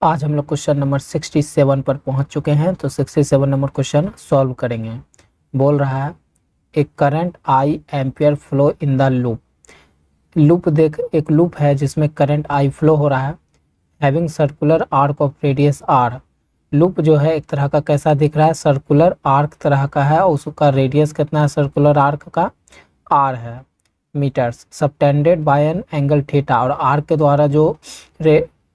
आज हम लोग क्वेश्चन नंबर 67 पर पहुंच चुके हैं। तो 67 नंबर क्वेश्चन सॉल्व करेंगे। बोल रहा है एक current I ampere flow in the loop. Loop देख, एक लूप है जिसमें करंट आई फ्लो हो रहा है, having circular arc of radius R. Loop जो है एक तरह का कैसा दिख रहा है, सर्कुलर आर्क तरह का है, और उसका रेडियस कितना है सर्कुलर आर्क का, आर है meters, subtended by an angle theta. और आर्क के द्वारा जो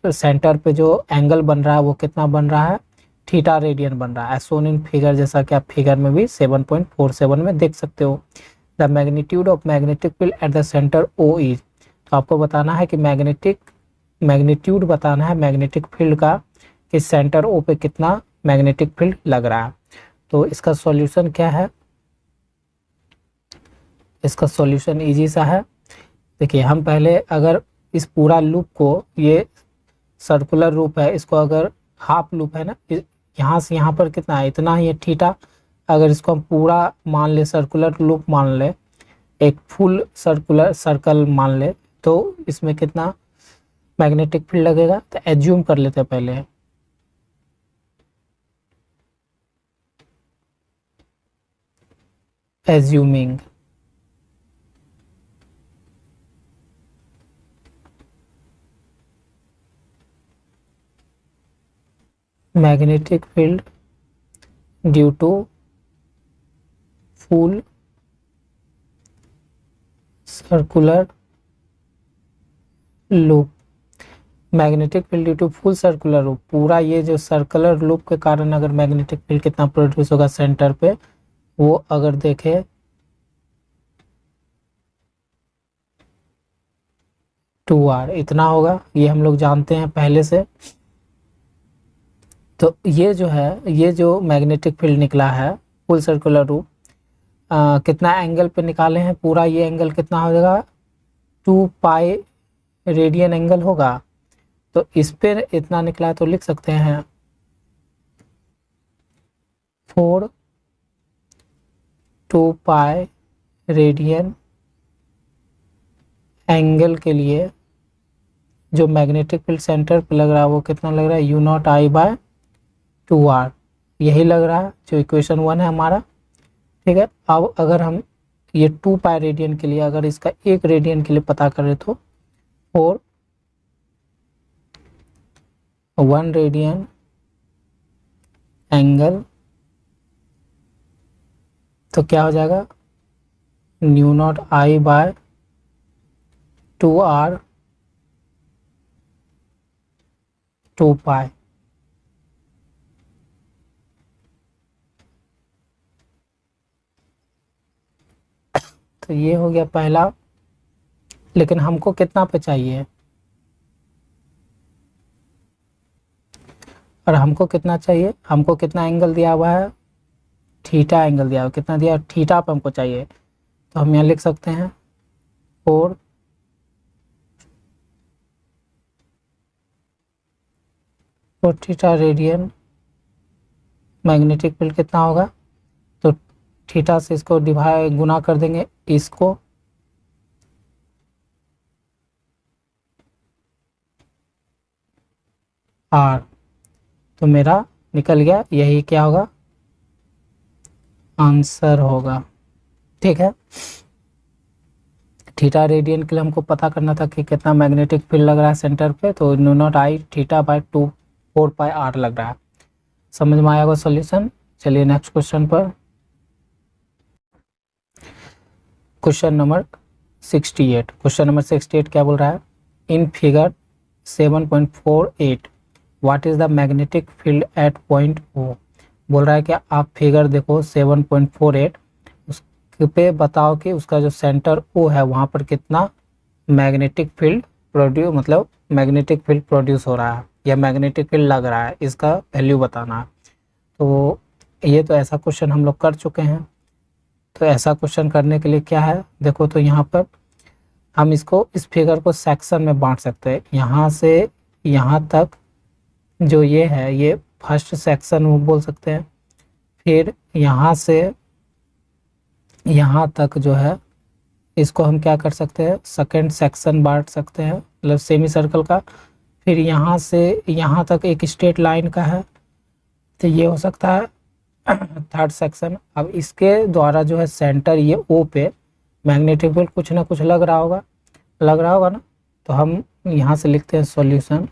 सेंटर पे जो एंगल बन रहा है वो कितना बन रहा है, थीटा रेडियन बन रहा है, सोन इन फिगर, जैसा कि आप फिगर में भी 7.47 में देख सकते हो। The magnitude of magnetic field at the centre O is. तो आपको बताना है कि मैग्नीट्यूड बताना है मैग्नेटिक फील्ड का कि सेंटर ओ पे कितना मैग्नेटिक फील्ड लग रहा है। तो इसका सॉल्यूशन क्या है, इसका सॉल्यूशन इजी सा है। देखिए, हम पहले अगर इस पूरा लूप को, ये सर्कुलर लूप है, इसको अगर हाफ लूप है ना, यहाँ से यहाँ पर कितना है, इतना ही है थीटा। अगर इसको हम पूरा मान ले, सर्कुलर लूप मान ले, एक फुल सर्कुलर सर्कल मान ले, तो इसमें कितना मैग्नेटिक फील्ड लगेगा। तो एज्यूम कर लेते हैं पहले, assuming magnetic field due to full circular loop. Magnetic field due to full circular loop, पूरा ये जो सर्कुलर लूप के कारण अगर मैग्नेटिक फील्ड कितना प्रोड्यूस होगा सेंटर पे, वो अगर देखे 2r इतना होगा, ये हम लोग जानते हैं पहले से। तो ये जो है, ये जो मैग्नेटिक फील्ड निकला है फुल सर्कुलर लूप, कितना एंगल पे निकाले हैं, पूरा ये एंगल कितना हो जाएगा, 2 पाई रेडियन एंगल होगा। तो इस पे इतना निकला है, तो लिख सकते हैं 4 2 पाई रेडियन एंगल के लिए जो मैग्नेटिक फील्ड सेंटर पे लग रहा है वो कितना लग रहा है, u0I/2r, यही लग रहा है जो इक्वेशन 1 है हमारा। ठीक है, अब अगर हम ये 2 पाई रेडियन के लिए, अगर इसका 1 रेडियन के लिए पता करें तो 4 1 रेडियन एंगल, तो क्या हो जाएगा, u0I/2r 2 पाई। तो ये हो गया पहला। लेकिन हमको कितना पे चाहिए, और हमको कितना चाहिए, हमको कितना एंगल दिया हुआ है, थीटा एंगल दिया हुआ, कितना दिया, थीटा पे हमको चाहिए। तो हम यहाँ लिख सकते हैं 4 थीटा रेडियन मैग्नेटिक फील्ड कितना होगा, तो थीटा से इसको डिवाइड गुना कर देंगे, इसको आर, तो मेरा निकल गया, यही क्या होगा, आंसर होगा। ठीक है, थीटा रेडियन के लिए हमको पता करना था कि कितना मैग्नेटिक फील्ड लग रहा है सेंटर पे, तो u0I θ/2 4 पाई r लग रहा है। समझ में आया होगा सॉल्यूशन। चलिए नेक्स्ट क्वेश्चन पर, क्वेश्चन नंबर 68। क्वेश्चन नंबर 68 क्या बोल रहा है, in figure 7.48 what is the magnetic field at point O. बोल रहा है कि आप फिगर देखो 7.48, उस पे बताओ कि उसका जो सेंटर ओ है वहाँ पर कितना मैग्नेटिक फील्ड प्रोड्यूस, मतलब मैग्नेटिक फील्ड प्रोड्यूस हो रहा है या मैग्नेटिक फील्ड लग रहा है, इसका वैल्यू बताना है। तो ये तो ऐसा क्वेश्चन हम लोग कर चुके हैं। तो ऐसा क्वेश्चन करने के लिए क्या है, देखो तो यहाँ पर हम इसको, इस फिगर को सेक्शन में बांट सकते हैं। यहाँ से यहाँ तक जो ये है, ये फर्स्ट सेक्शन वो बोल सकते हैं। फिर यहाँ से यहाँ तक जो है, इसको हम क्या कर सकते हैं, सेकंड सेक्शन बांट सकते हैं, मतलब सेमी सर्कल का। फिर यहाँ से यहाँ तक एक स्ट्रेट लाइन का है, तो ये हो सकता है थर्ड सेक्शन। अब इसके द्वारा जो है सेंटर ये ओ पे मैग्नेटिक फील्ड कुछ ना कुछ लग रहा होगा ना। तो हम यहाँ से लिखते हैं सॉल्यूशन।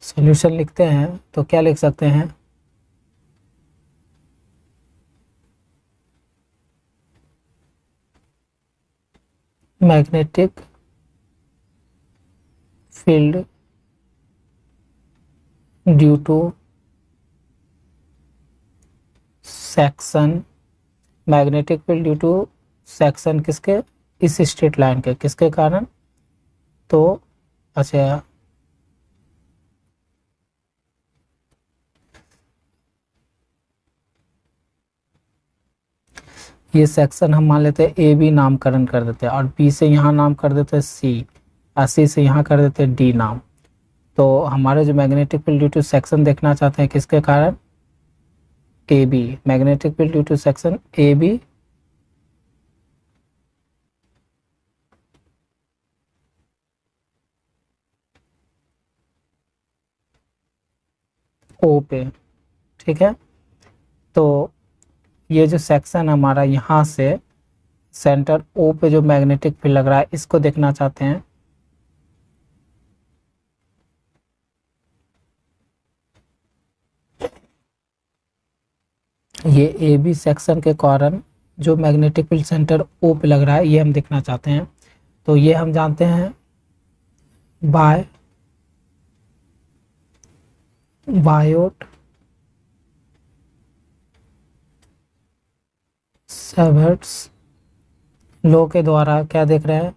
सॉल्यूशन लिखते हैं तो क्या लिख सकते हैं, magnetic field due to section, magnetic field due to section किसके, इस स्ट्रेट लाइन के, किसके कारण, तो अच्छा ये सेक्शन हम मान लेते हैं ए बी नामकरण कर देते हैं, और बी से यहाँ नाम कर देते हैं सी, और सी से यहाँ कर देते हैं डी नाम। तो हमारे जो magnetic field due to section देखना चाहते हैं किसके कारण, A B, magnetic field due to section A B O पे, ठीक है। तो ये जो सेक्शन हमारा यहाँ से सेंटर ओ पे जो मैग्नेटिक फील्ड लग रहा है इसको देखना चाहते हैं। ये ए बी सेक्शन के कारण जो मैग्नेटिक फील्ड सेंटर ओ पे लग रहा है ये हम देखना चाहते हैं। तो ये हम जानते हैं बाय बायोट सेवर्ट्स लॉ के द्वारा क्या देख रहे हैं,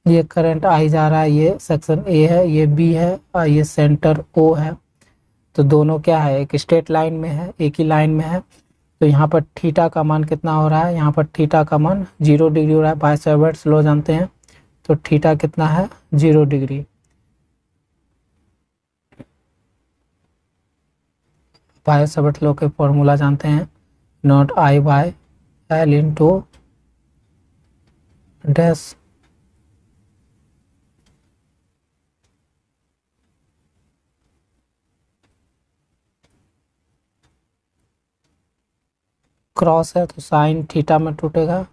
ये करंट आई जा रहा है, ये सेक्शन ए है, ये बी है, और ये सेंटर ओ है। तो दोनों क्या है, एक स्ट्रेट लाइन में है, एक ही लाइन में है। तो यहाँ पर थीटा का मान कितना हो रहा है, यहाँ पर थीटा का मान 0 डिग्री हो रहा है, बाय सेवर्ट्स लॉ जानते हैं। तो थीटा कितना है, 0 डिग्री। बाय सेवर्ट्स लॉ के फॉर्मूला जानते हैं, not I by L into dash cross है तो साइन थीटा में टूटेगा,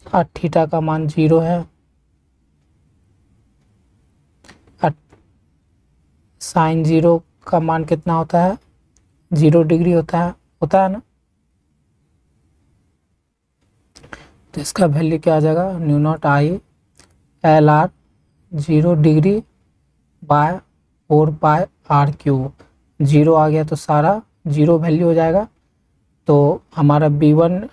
और थीटा का मान 0 है, और साइन 0 का मान कितना होता है, 0 डिग्री होता है ना। तो इसका वैल्यू क्या आ जाएगा, mu naught I L R 0 degree by 4 pi R cube. 0 आ गया तो सारा 0 वैल्यू हो जाएगा। तो हमारा B1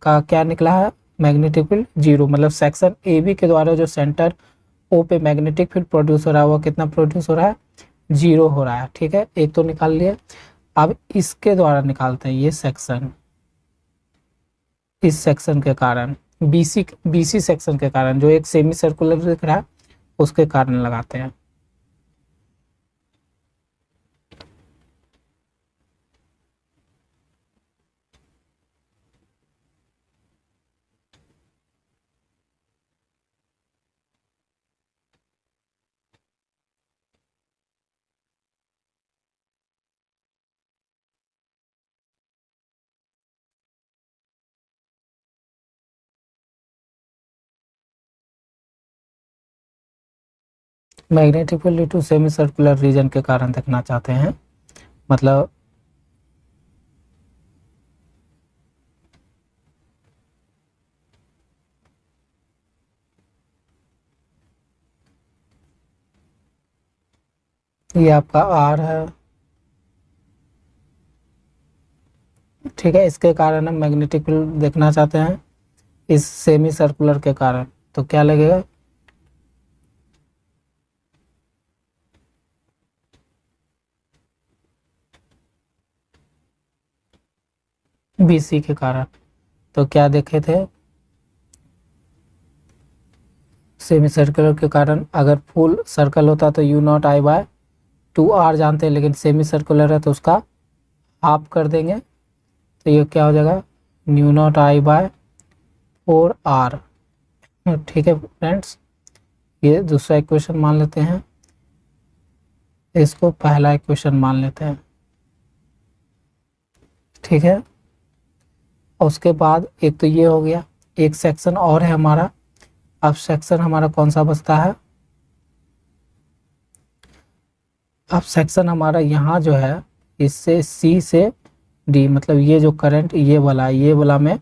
का क्या निकला है, मैग्नेटिक फील्ड 0, मतलब सेक्शन ए बी के द्वारा जो सेंटर ओ पे मैग्नेटिक फील्ड प्रोड्यूस हो रहा है वो कितना प्रोड्यूस हो रहा है, 0 हो रहा है, ठीक है। एक तो निकाल लिए। अब इसके द्वारा निकालते हैं, ये सेक्शन, इस सेक्शन के कारण बीसी सेक्शन के कारण जो एक सेमी सर्कुलर दिख रहा है उसके कारण लगाते हैं। Magnetic field due to semi circular region के कारण देखना चाहते हैं, मतलब ये आपका आर है, ठीक है। इसके कारण हम मैग्नेटिक फील्ड देखना चाहते हैं इस सेमी सर्कुलर के कारण। तो क्या लगेगा, BC के कारण। तो क्या देखे थे, सेमी सर्कुलर के कारण अगर फुल सर्कल होता तो you naught I by 2r जानते हैं, लेकिन सेमी सर्कुलर है तो उसका हाफ कर देंगे, तो ये क्या हो जाएगा mu naught I bye 4r। ठीक है फ्रेंड्स, ये दूसरा इक्वेशन मान लेते हैं, इसको पहला इक्वेशन मान लेते हैं। ठीक है, और उसके बाद एक तो ये हो गया, एक सेक्शन और है हमारा। अब सेक्शन हमारा कौन सा बचता है, अब सेक्शन हमारा यहाँ जो है इससे C से D, मतलब ये जो करंट ये वाला में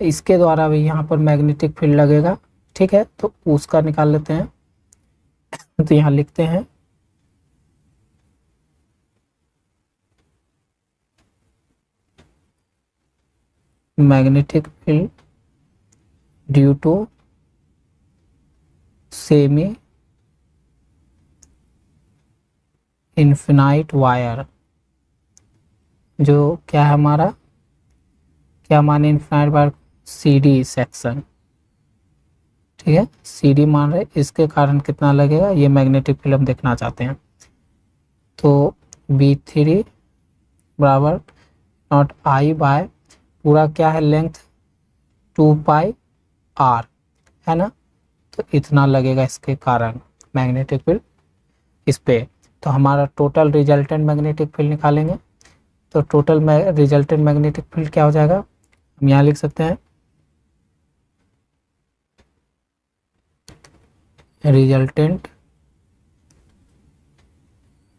इसके द्वारा भी यहाँ पर मैग्नेटिक फील्ड लगेगा। ठीक है, तो उसका निकाल लेते हैं। तो यहाँ लिखते हैं magnetic field due to semi infinite wire, जो क्या है हमारा, क्या माने इनफिनाइट वायर, CD सेक्शन। ठीक है, CD मान रहे, इसके कारण कितना लगेगा, ये मैग्नेटिक फील्ड हम देखना चाहते हैं। तो B3 बराबर नॉट आई बाय पूरा क्या है लेंथ 2πr है ना, तो इतना लगेगा इसके कारण मैग्नेटिक फील्ड इस पे। तो हमारा टोटल रिजल्टेंट मैग्नेटिक फील्ड निकालेंगे, तो टोटल रिजल्टेंट मैग्नेटिक फील्ड क्या हो जाएगा, हम यहाँ लिख सकते हैं रिजल्टेंट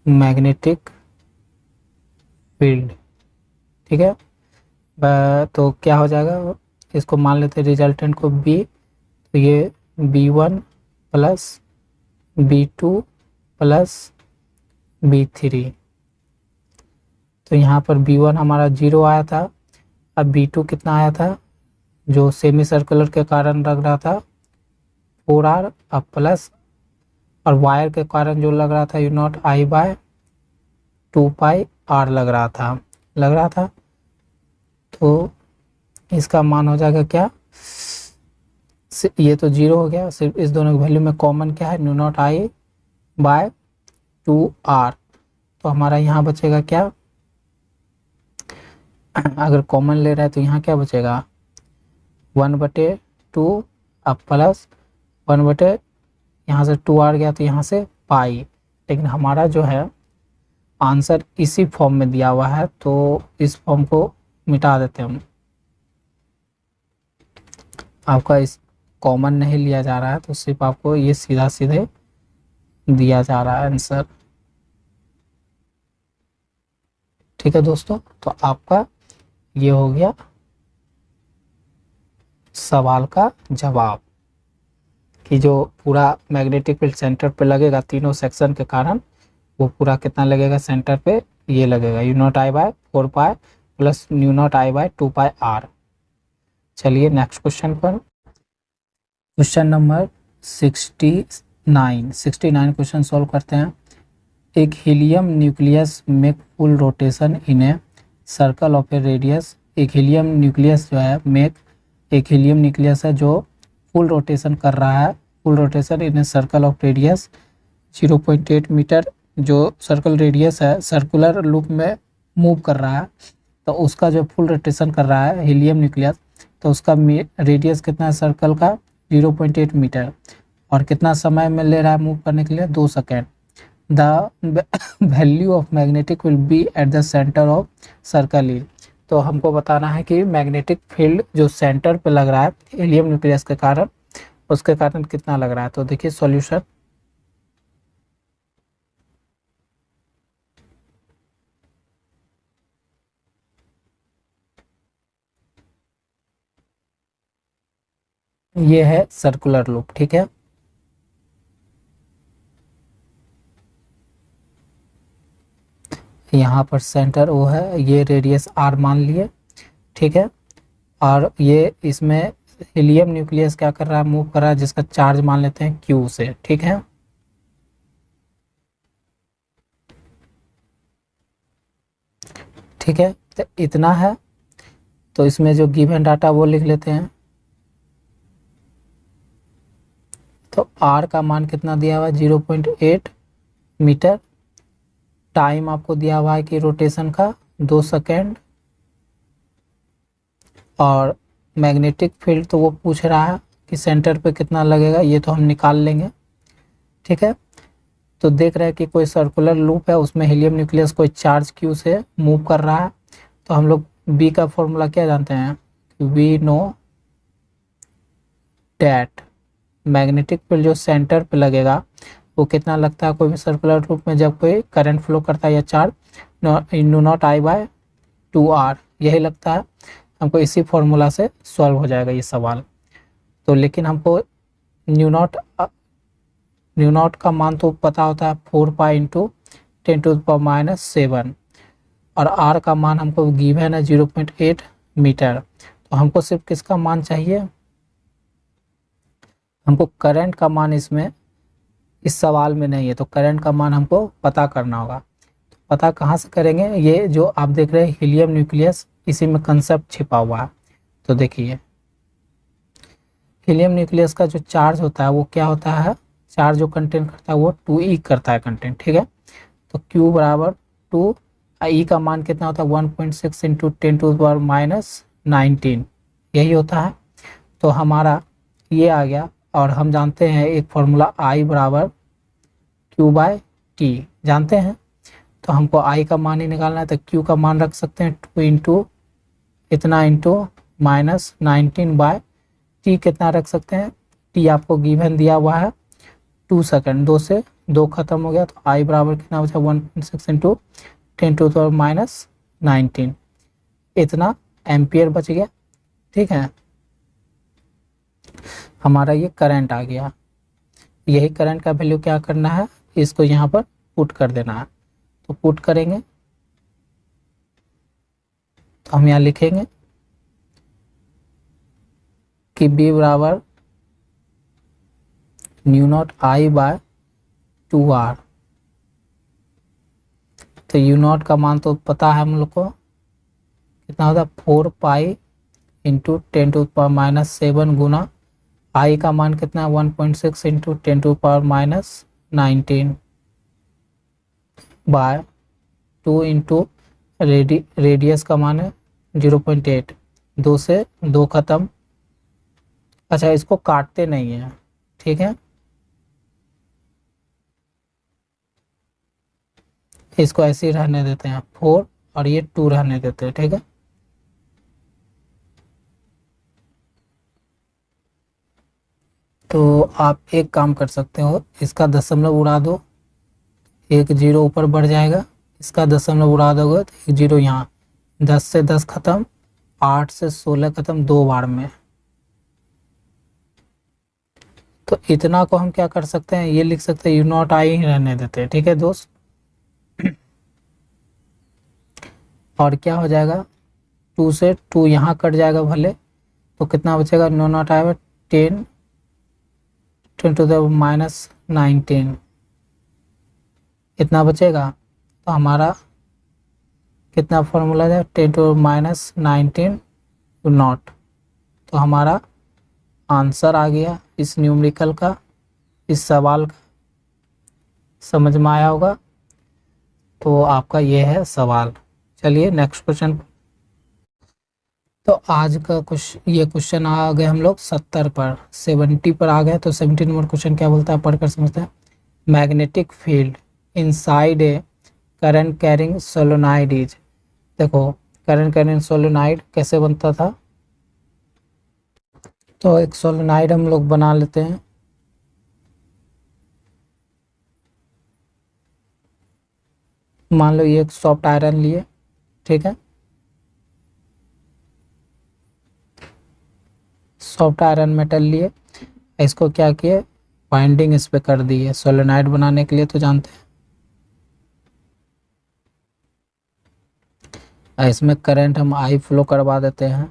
मैग्नेटिक फील्ड। ठीक है, तो क्या हो जाएगा, इसको मान लेते हैं रिजल्टेंट को B, तो ये B1 plus B2 plus B3। तो यहाँ पर B1 हमारा 0 आया था, अब B2 कितना आया था, जो सेमी सर्कुलर के कारण लग रहा था 4r, अब प्लस और वायर के कारण जो लग रहा था you naught I by 2πr लग रहा था। तो इसका मान हो जाएगा क्या, ये तो 0 हो गया, सिर्फ इस दोनों की वैल्यू में कॉमन क्या है, new naught I by 2r। तो हमारा यहाँ बचेगा क्या, अगर कॉमन ले रहा है तो यहाँ क्या बचेगा 1/2 अब प्लस 1/, यहाँ से 2r गया तो यहाँ से पाई। लेकिन हमारा जो है आंसर इसी फॉर्म में दिया हुआ है, तो इस फॉर्म को मिटा देते हैं हम, आपका इस कॉमन नहीं लिया जा रहा है, तो सिर्फ आपको ये सीधा सीधे दिया जा रहा है आंसर। ठीक है दोस्तों, तो आपका ये हो गया सवाल का जवाब, कि जो पूरा मैग्नेटिक फील्ड सेंटर पे लगेगा तीनों सेक्शन के कारण, वो पूरा कितना लगेगा सेंटर पे, ये लगेगा mu naught I by 4π plus mu naught I by 2πr। चलिए नेक्स्ट क्वेश्चन पर, क्वेश्चन नंबर 69 क्वेश्चन सॉल्व करते हैं। एक helium nucleus make full rotation in a circle of a radius, एक हीलियम न्यूक्लियस जो है एक हीलियम न्यूक्लियस है जो फुल रोटेशन कर रहा है, full rotation in a circle of radius 0.8 metre, जो सर्कल रेडियस है सर्कुलर लूप में मूव कर रहा है, तो उसका जो फुल रोटेशन कर रहा है हीलियम न्यूक्लियस, तो उसका रेडियस कितना है सर्कल का 0.8 मीटर, और कितना समय में ले रहा है मूव करने के लिए 2 second. The value of magnetic will be at the centre of circle E. तो हमको बताना है कि मैग्नेटिक फील्ड जो सेंटर पे लग रहा है हीलियम न्यूक्लियस के कारण, उसके कारण कितना लग रहा है। तो देखिए सॉल्यूशन, ये है सर्कुलर लूप। ठीक है, यहाँ पर सेंटर ओ है, ये रेडियस r मान लिए। ठीक है, और ये इसमें हीलियम न्यूक्लियस क्या कर रहा है, मूव कर रहा है, जिसका चार्ज मान लेते हैं q से। ठीक है, ठीक है, तो इतना है। तो इसमें जो गिवन डाटा वो लिख लेते हैं, तो आर का मान कितना दिया हुआ है 0.8 मीटर। टाइम आपको दिया हुआ है कि रोटेशन का 2 सेकेंड। और मैग्नेटिक फील्ड तो वो पूछ रहा है कि सेंटर पे कितना लगेगा, ये तो हम निकाल लेंगे। ठीक है, तो देख रहे हैं कि कोई सर्कुलर लूप है, उसमें हीलियम न्यूक्लियस कोई चार्ज क्यू से मूव कर रहा है। तो हम लोग बी का फॉर्मूला क्या जानते हैं, we know that magnetic field जो सेंटर पे लगेगा वो कितना लगता है कोई भी सर्कुलर लूप में जब कोई करंट फ्लो करता है या charge, mu naught I by 2r, यही लगता है। हमको इसी फॉर्मूला से सॉल्व हो जाएगा ये सवाल। तो लेकिन हमको न्यू नॉट का मान तो पता होता है 4 पाई इंटू 10⁻⁷ और r का मान हमको गिवन है 0.8 मीटर। तो हमको सिर्फ किसका मान चाहिए, हमको करंट का मान इसमें इस सवाल में नहीं है, तो करंट का मान हमको पता करना होगा। तो पता कहाँ से करेंगे, ये जो आप देख रहे हैं हीलियम न्यूक्लियस, इसी में कंसेप्ट छिपा हुआ है। तो देखिए हीलियम न्यूक्लियस का जो चार्ज होता है वो क्या होता है, चार्ज जो कंटेंट करता है वो 2e करता है कंटेंट। ठीक है, तो q बराबर 2, ई का मान कितना होता है 1.6 इंटू 10⁻⁹ यही होता है। तो हमारा ये आ गया। और हम जानते हैं एक फॉर्मूला I बराबर Q/T जानते हैं, तो हमको I का मान ही निकालना है। तो Q का मान रख सकते हैं 2 इंटू इतना इंटू -19/T कितना रख सकते हैं, T आपको गिवन दिया हुआ है 2 सेकंड, 2 से 2 खत्म हो गया। तो I बराबर कितना बचा 1.6 इंटू 10⁻⁹ इतना एम्पियर बच गया। ठीक है, हमारा ये करंट आ गया। यही करंट का वैल्यू क्या करना है, इसको यहाँ पर पुट कर देना है। तो पुट करेंगे तो हम यहाँ लिखेंगे कि B बराबर new not I bye 2r। तो यू नॉट का मान तो पता है हम लोग को कितना होता है 4 पाई इंटू 10⁻⁷ गुना I का मान कितना है 1.6 इंटू 10⁻⁹ बाय 2 इंटू रेडियस का मान है 0.8, 2 से 2 खत्म। अच्छा, इसको काटते नहीं है, ठीक है, इसको ऐसे ही रहने देते हैं 4 और ये 2 रहने देते हैं। ठीक है, तो आप एक काम कर सकते हो, इसका दशमलव उड़ा दो, एक जीरो ऊपर बढ़ जाएगा, इसका दशमलव उड़ा दोगे तो एक जीरो यहाँ, 10 से 10 खत्म, 8 से 16 खत्म 2 बार में। तो इतना को हम क्या कर सकते हैं, ये लिख सकते हैं यू नॉट आई ही रहने देते हैं। ठीक है दोस्त, और क्या हो जाएगा 2 से 2 यहाँ कट जाएगा भले, तो कितना बचेगा नो नॉट आएगा 10 10⁻⁹ इतना बचेगा। तो हमारा कितना फॉर्मूला है 10⁻⁹ नॉट। तो हमारा आंसर आ गया इस न्यूमेरिकल का, इस सवाल का। समझ में आया होगा, तो आपका ये है सवाल। चलिए नेक्स्ट क्वेश्चन। तो आज का ये क्वेश्चन आ गए हम लोग 70 पर, 70 पर आ गए। तो 70 नंबर क्वेश्चन क्या बोलता है, पढ़कर समझते हैं। Magnetic field inside a current carrying solenoid is. देखो करंट कैरिंग सोलेनॉइड कैसे बनता था, तो एक सोलेनॉइड हम लोग बना लेते हैं। मान लो ये एक सॉफ्ट आयरन लिए, ठीक है, सॉफ्ट आयरन मेटल लिए, इसको क्या किए बाइंडिंग इस पे कर दी है सोलेनॉइड बनाने के लिए, तो जानते हैं। इसमें करंट हम आई फ्लो करवा देते हैं,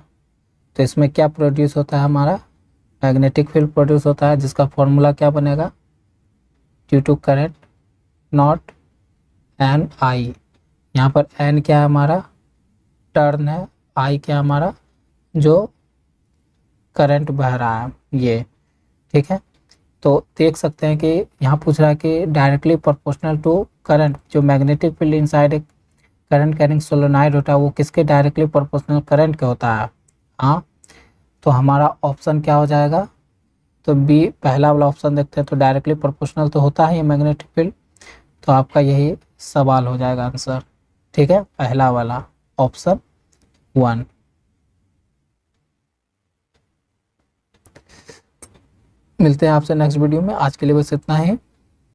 तो इसमें क्या प्रोड्यूस होता है, हमारा मैग्नेटिक फील्ड प्रोड्यूस होता है, जिसका फॉर्मूला क्या बनेगा due to current naught N I. यहाँ पर एन क्या है हमारा टर्न है, आई क्या है हमारा जो करंट बह रहा है ये, ठीक है। तो देख सकते हैं कि यहाँ पूछ रहा है कि डायरेक्टली प्रोपोर्शनल टू करंट, जो मैग्नेटिक फील्ड इनसाइड एक करंट कैरिंग सोलेनॉइड होता है वो किसके डायरेक्टली प्रोपोर्शनल करंट के होता है। हाँ, तो हमारा ऑप्शन क्या हो जाएगा, तो बी पहला वाला ऑप्शन देखते हैं, तो डायरेक्टली प्रोपोर्शनल तो होता है ये मैग्नेटिक फील्ड, तो आपका यही सवाल हो जाएगा आंसर। ठीक है, पहला वाला ऑप्शन 1। मिलते हैं आपसे नेक्स्ट वीडियो में, आज के लिए बस इतना ही।